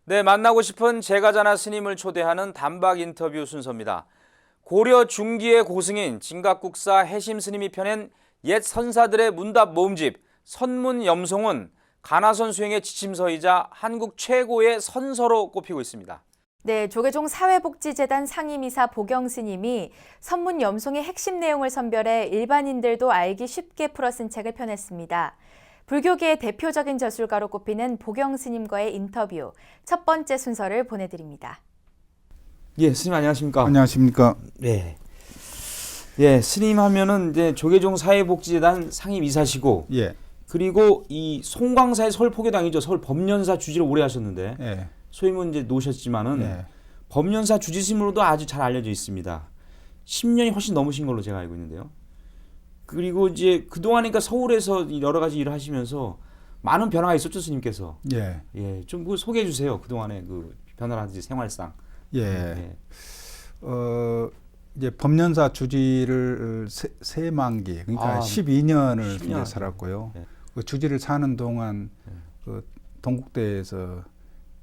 네, 만나고 싶은 제가자나 스님을 초대하는 단박 인터뷰 순서입니다. 고려 중기의 고승인 진각국사 해심 스님이 펴낸 옛 선사들의 문답 모음집 선문염송은 가나선 수행의 지침서이자 한국 최고의 선서로 꼽히고 있습니다. 네, 조계종 사회복지재단 상임이사 보경 스님이 선문염송의 핵심 내용을 선별해 일반인들도 알기 쉽게 풀어 쓴 책을 펴냈습니다. 불교계의 대표적인 저술가로 꼽히는 보경 스님과의 인터뷰, 첫 번째 순서를 보내드립니다. 예, 스님 안녕하십니까? 안녕하십니까? 네. 예, 스님 하면은 이제 조계종 사회복지재단 상임이사시고, 예. 그리고 이 송광사의 서울 포교당이죠. 서울 법련사 주지를 오래 하셨는데, 예. 소임은 이제 놓으셨지만은 예. 법련사 주지스님으로도 아주 잘 알려져 있습니다. 10년이 훨씬 넘으신 걸로 제가 알고 있는데요. 그리고 이제 그동안이니까 서울에서 여러 가지 일을 하시면서 많은 변화가 있었죠, 스님께서. 예. 예, 좀 그 소개해 주세요. 그동안의 그 변화라든지 생활상. 예. 예. 이제 법련사 주지를 세 만기, 그러니까 12년을 12년. 살았고요. 예. 그 주지를 사는 동안 예. 그 동국대에서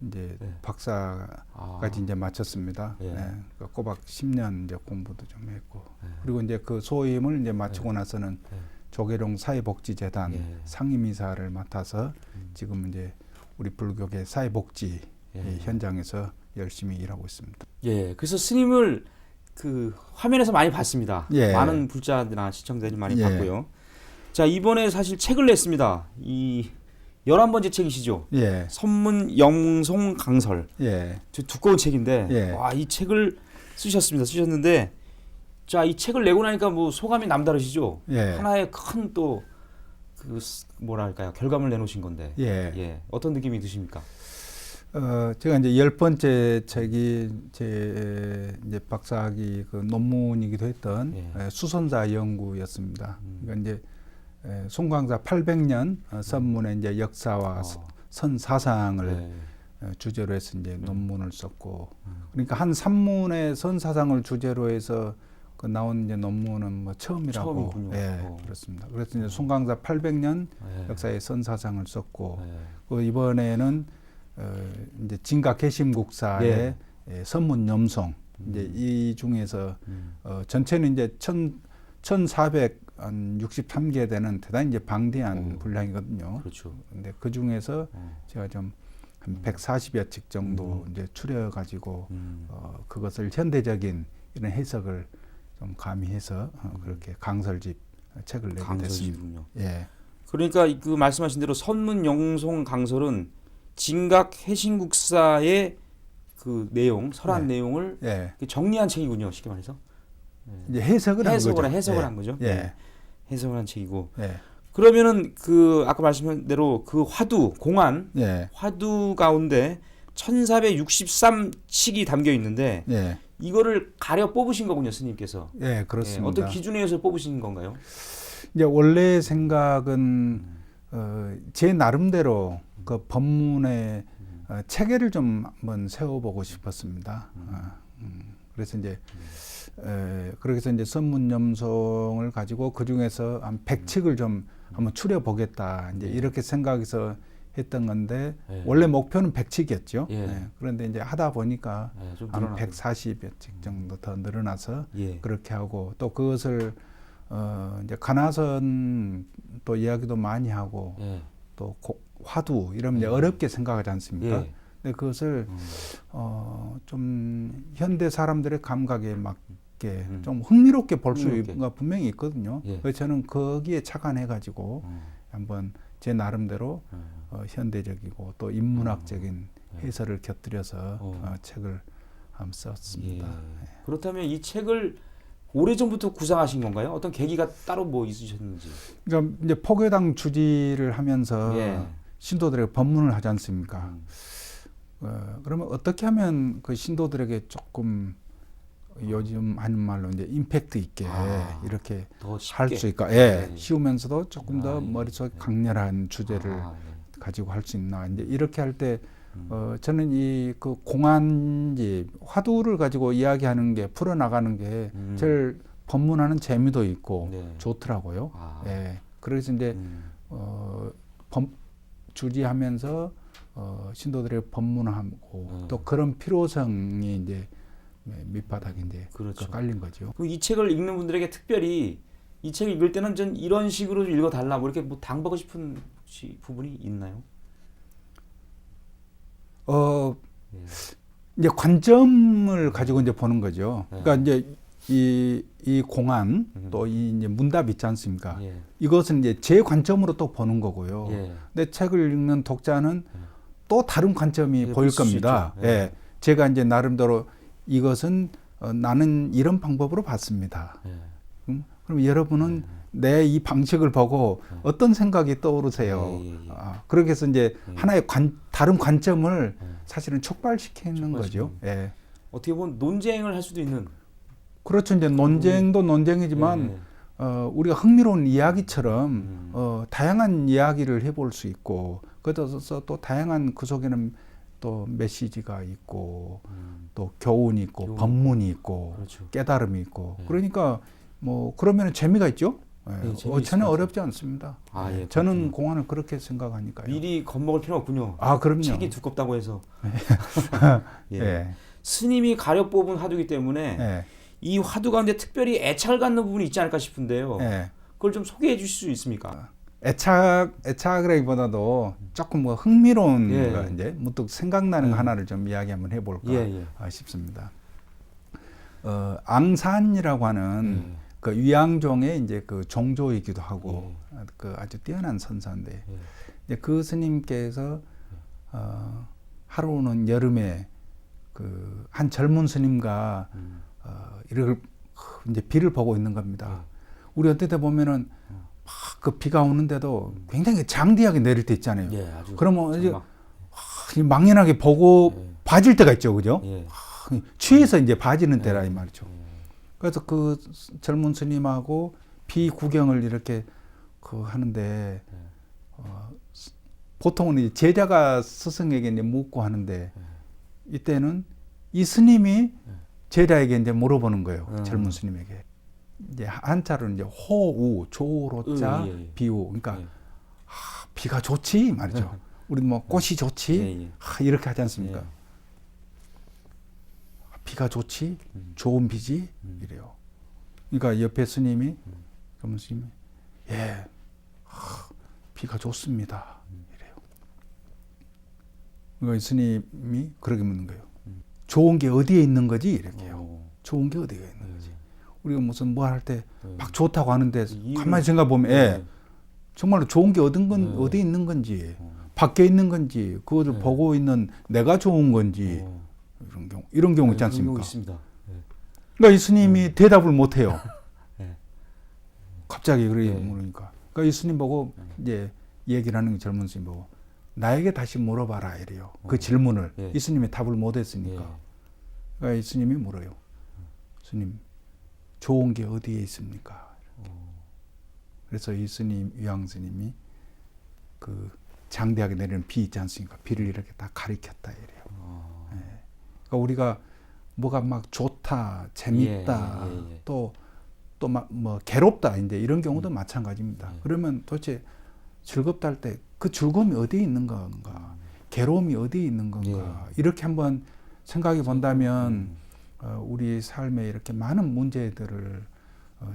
이제 예. 박사까지 이제 마쳤습니다. 예. 예. 그러니까 꼬박 10년 이제 공부도 좀 했고, 예. 그리고 이제 그 소임을 이제 마치고 나서는 예. 조계종 사회복지재단 예. 상임이사를 맡아서 지금 이제 우리 불교계 사회복지 예. 현장에서 열심히 일하고 있습니다. 예, 그래서 스님을 그 화면에서 많이 봤습니다. 예. 많은 불자들이나 시청자들이 많이 예. 봤고요. 자, 이번에 사실 책을 냈습니다. 이 11번째 책이시죠? 예. 선문영송 강설. 예. 두꺼운 책인데, 예. 와, 이 책을 쓰셨는데, 자, 이 책을 내고 나니까 뭐 소감이 남다르시죠? 예. 하나의 큰 또 그 뭐랄까요, 결과물 내놓으신 건데, 예. 어떤 느낌이 드십니까? 제가 이제 10번째 책이 제 이제 박사학위 그 논문이기도 했던 예. 수선사 연구였습니다. 그러니까 이제 송광사 800년 선문의 이제 역사와 선 사상을 예. 주제로 해서 이제 논문을 썼고, 그러니까 한 산문의 선 사상을 주제로 해서 그 나온 이제 논문은 뭐 처음이라고. 처음이군요. 예, 그렇습니다. 그래서 이제 송광사 800년 예. 역사의 선 사상을 썼고, 예. 그 이번에는 이제 진각해심국사의 선문염송, 이제 이 중에서 전체는 이제 1463개 되는 대단히 이제 방대한 분량이거든요. 그렇죠. 근데 그 중에서 제가 좀 한 140여 책 정도 이제 추려 가지고 그것을 현대적인 이런 해석을 좀 가미해서 그렇게 강설집 책을 내게 됐습니다. 강설집이군요. 예. 그러니까 그 말씀하신 대로 선문영송 강설은 진각 해신국사의 그 내용, 설한 내용을 예. 정리한 책이군요. 쉽게 말해서. 이제 해석을 한 거죠. 해석을 한 거죠. 예. 해석을 한 책이고. 예. 그러면은 그 아까 말씀한 대로 그 공안 예. 화두 가운데 1463칙이 담겨 있는데 예. 이거를 가려 뽑으신 거군요, 스님께서. 예, 그렇습니다. 어떤 기준에 의해서 뽑으신 건가요? 이제 원래 생각은 제 나름대로 그 법문의 체계를 좀 한번 세워보고 싶었습니다. 그래서 이제 그래서 이제 선문염송을 가지고 그 중에서 한 100칙을 좀 한번 추려보겠다. 이제 이렇게 생각해서 했던 건데 원래 목표는 100칙이었죠. 그런데 이제 하다 보니까 좀 한 140여 칙 정도 더 늘어나서 예. 그렇게 하고 또 그것을 이제 가나선 또 이야기도 많이 하고 또 화두 이러면 이제 어렵게 생각하지 않습니까? 예. 근데 그것을 좀 현대 사람들의 감각에 맞게 좀 흥미롭게 볼 수가 분명히 있거든요. 그래서 저는 거기에 착안해가지고 한번 제 나름대로 현대적이고 또 인문학적인 해설을 곁들여서 책을 한번 썼습니다. 예. 그렇다면 이 책을 오래전부터 구상하신 건가요? 어떤 계기가 따로 뭐 있으셨는지? 그러니까 이제 포교당 주지를 하면서 신도들에게 법문을 하지 않습니까? 그러면 어떻게 하면 그 신도들에게 조금 요즘 하는 말로 이제 임팩트 있게 이렇게 할 수 있을까? 쉬우면서도 조금 더 머릿속에 강렬한 주제를 가지고 할 수 있나? 이제 이렇게 할 때 저는 이 그 공안집 화두를 가지고 이야기하는 게 풀어나가는 게 제일 법문하는 재미도 있고 좋더라고요. 그래서 이제 주지하면서 신도들의 법문하고 또 그런 필요성이 이제 밑바닥에 이제 그렇죠. 깔린 거죠. 그럼 이 책을 읽는 분들에게 특별히 이 책을 읽을 때는 전 이런 식으로 읽어달라 뭐 이렇게 뭐 당부하고 싶은 혹시 부분이 있나요? 예. 이제 관점을 가지고 이제 보는 거죠. 예. 그러니까 이제 이 공안 또 이 이제 문답 있지 않습니까? 예. 이것은 이제 제 관점으로 또 보는 거고요. 예. 근데 책을 읽는 독자는 또 다른 관점이 예, 보일 볼수 겁니다. 있죠. 예. 예. 제가 이제 나름대로 이것은 나는 이런 방법으로 봤습니다. 예. 그럼 여러분은 내 이 방식을 보고 어떤 생각이 떠오르세요? 예. 그렇게 해서 이제 하나의 다른 관점을 사실은 촉발시키는 거죠. 예. 어떻게 보면 논쟁을 할 수도 있는. 그렇죠. 이제 논쟁도 논쟁이지만 예. 우리가 흥미로운 이야기처럼 다양한 이야기를 해볼 수 있고 그래서 또 다양한 그 속에는 또 메시지가 있고 또 교훈이 있고 법문이 있고 그렇죠. 깨달음이 있고 그러니까 뭐 그러면 재미가 있죠. 예. 재미있을 전혀 것 어렵지 않습니다. 예, 저는 그렇군요. 공안을 그렇게 생각하니까요. 미리 겁먹을 필요 없군요. 그럼요. 책이 두껍다고 해서. 예. 예. 스님이 가려 뽑은 화두이기 때문에 예. 이 화두 가운데 특별히 애착을 갖는 부분이 있지 않을까 싶은데요. 예. 그걸 좀 소개해 주실 수 있습니까? 애착이라기보다도 조금 뭐 흥미로운 예. 거 이제 문득 생각나는 거 하나를 좀 이야기 한번 해볼까 싶습니다. 앙산이라고 하는 그 위양종의 이제 그 종조이기도 하고 그 아주 뛰어난 선사인데 이제 그 스님께서 하루는 여름에 그 한 젊은 스님과 이렇게 이제 비를 보고 있는 겁니다. 우리 어떨 때 보면은 막 그 비가 오는데도 굉장히 장대하게 내릴 때 있잖아요. 예, 아주 그러면 이제 막연하게 보고 봐질 때가 있죠, 그죠? 예. 취해서 이제 봐지는 때라 이 말이죠. 그래서 그 젊은 스님하고 비 구경을 이렇게 그 하는데 보통은 이제 제자가 스승에게 이제 묻고 하는데 이때는 이 스님이 제자에게 이제 물어보는 거예요. 젊은 스님에게. 이제 한자로는 이제 호우, 조로자, 비우. 그러니까 비가 좋지 말이죠. 우리 뭐 꽃이 좋지 이렇게 하지 않습니까? 비가 좋지, 좋은 비지 이래요. 그러니까 옆에 스님이 젊은 스님이 비가 좋습니다 이래요. 그러니까 스님이 그렇게 묻는 거예요. 좋은 게 어디에 있는 거지 이렇게요. 좋은 게 어디에 있는 거지. 우리가 무슨 뭐 할 때 막 좋다고 하는데 가만히 생각해 보면 정말로 좋은 게 어디 있는 건지 밖에 있는 건지 그것을 보고 있는 내가 좋은 건지 이런 경우 있지 않습니까? 있습니다. 그러니까 이 스님이 대답을 못 해요. 갑자기 그래 물으니까. 그러니까 이 스님 보고 이제 얘기를 하는 게 젊은 스님 보고 나에게 다시 물어봐라 이래요. 그 질문을 이 스님이 답을 못 했으니까. 그러니까 이 스님이 물어요. 스님, 좋은 게 어디에 있습니까? 그래서 이 스님, 위양 스님이 그 장대하게 내리는 비 있지 않습니까? 비를 이렇게 다 가리켰다 이래요. 그러니까 우리가 뭐가 막 좋다, 재밌다, 또 막 뭐 괴롭다 이제 이런 경우도 마찬가지입니다. 그러면 도대체 즐겁다 할 때 그 즐거움이 어디에 있는 건가, 괴로움이 어디에 있는 건가 이렇게 한번 생각해 본다면 우리 삶에 이렇게 많은 문제들을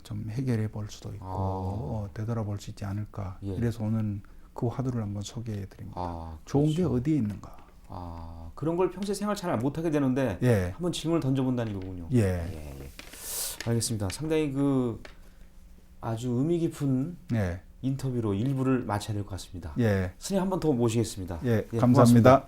좀 해결해 볼 수도 있고 되돌아볼 수 있지 않을까. 그래서 오늘 그 화두를 한번 소개해 드립니다. 좋은 게 어디에 있는가. 그런 걸 평소에 생활 잘 못하게 되는데 한번 질문을 던져본다는 거군요. 알겠습니다. 상당히 그 아주 의미 깊은 인터뷰로 일부를 마쳐야 될 것 같습니다. 스님 한 번 더 모시겠습니다. 감사합니다. 고맙습니다.